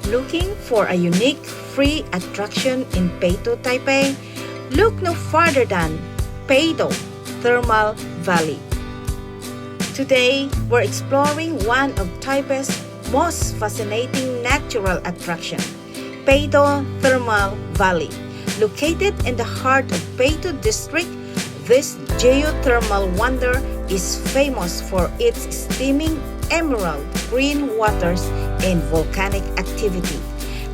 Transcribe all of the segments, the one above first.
Looking for a unique free attraction in Beitou, Taipei? Look no farther than Beitou Thermal Valley. Today, we're exploring one of Taipei's most fascinating natural attractions, Beitou Thermal Valley. Located in the heart of Beitou District, this geothermal wonder is famous for its steaming emerald green waters and volcanic activity.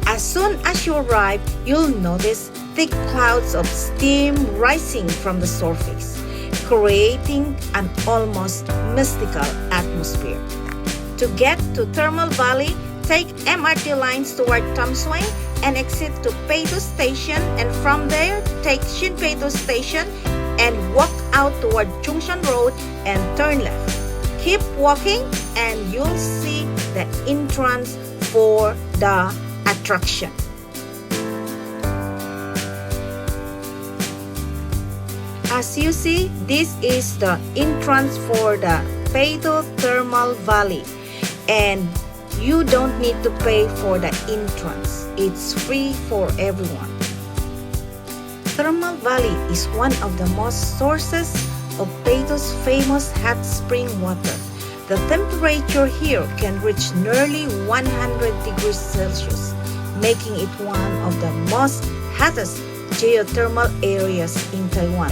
As soon as you arrive, you'll notice thick clouds of steam rising from the surface, creating an almost mystical atmosphere. To get to Thermal Valley, take MRT lines toward Tamsui and exit to Beitou Station, and from there, take Beitou Station and walk out toward Junction Road and turn left. Keep walking and you'll see the entrance for the attraction. As you see, this is the entrance for the Beitou Thermal Valley, and you don't need to pay for the entrance. It's free for everyone. Thermal Valley is one of the most sources of Beitou's famous hot spring water. The temperature here can reach nearly 100 degrees Celsius, making it one of the most hottest geothermal areas in Taiwan.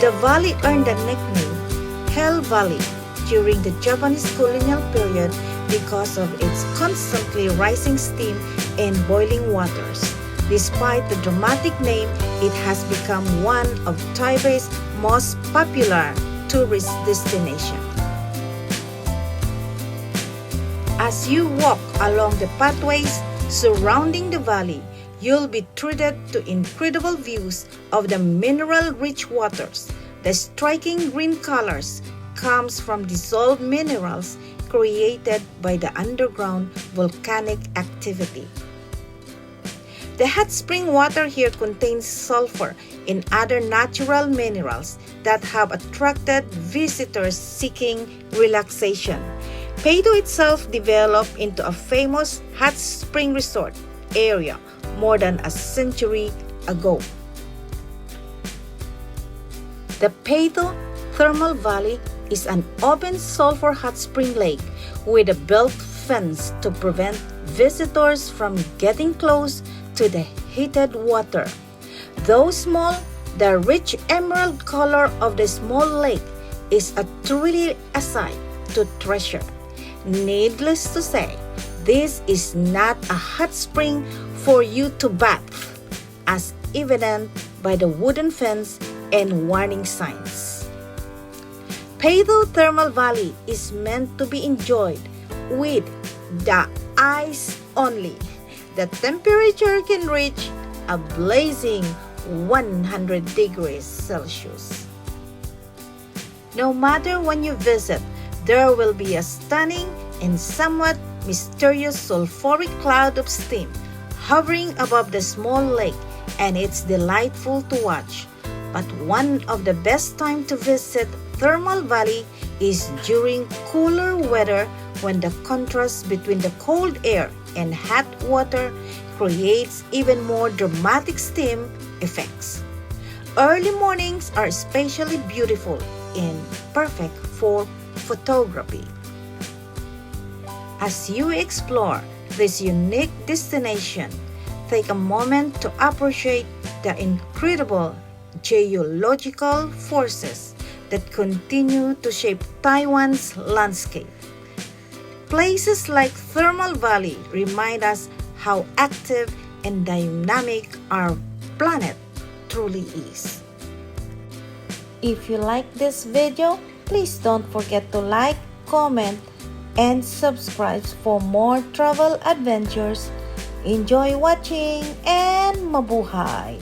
The valley earned the nickname Hell Valley during the Japanese colonial period because of its constantly rising steam and boiling waters. Despite the dramatic name, it has become one of Taipei's most popular tourist destinations. As you walk along the pathways surrounding the valley, you'll be treated to incredible views of the mineral-rich waters. The striking green colors comes from dissolved minerals created by the underground volcanic activity. The hot spring water here contains sulfur and other natural minerals that have attracted visitors seeking relaxation. Beitou itself developed into a famous hot spring resort area more than a century ago. The Beitou Thermal Valley is an open sulfur hot spring lake with a built fence to prevent visitors from getting close to the heated water. Though small, the rich emerald color of the small lake is truly a sight to treasure. Needless to say, this is not a hot spring for you to bathe, as evident by the wooden fence and warning signs. Beitou Thermal Valley is meant to be enjoyed with the eyes only. The temperature can reach a blazing 100 degrees Celsius. No matter when you visit, there will be a stunning and somewhat mysterious sulfuric cloud of steam hovering above the small lake, and it's delightful to watch. But one of the best times to visit Thermal Valley is during cooler weather, when the contrast between the cold air and hot water creates even more dramatic steam effects. Early mornings are especially beautiful and perfect for photography. As you explore this unique destination, take a moment to appreciate the incredible geological forces that continue to shape Taiwan's landscape. Places like Thermal Valley remind us how active and dynamic our planet truly is. If you like this video, please don't forget to like, comment, and subscribe for more travel adventures. Enjoy watching and mabuhay!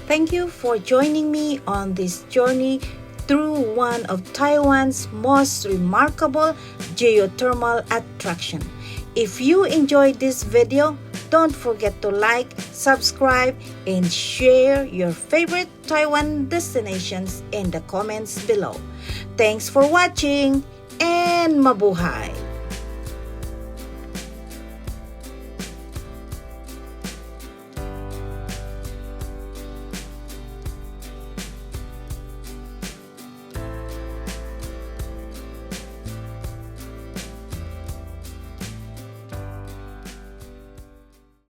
Thank you for joining me on this journey through one of Taiwan's most remarkable geothermal attraction. If you enjoyed this video, don't forget to like, subscribe, and share your favorite Taiwan destinations in the comments below. Thanks for watching, and mabuhay!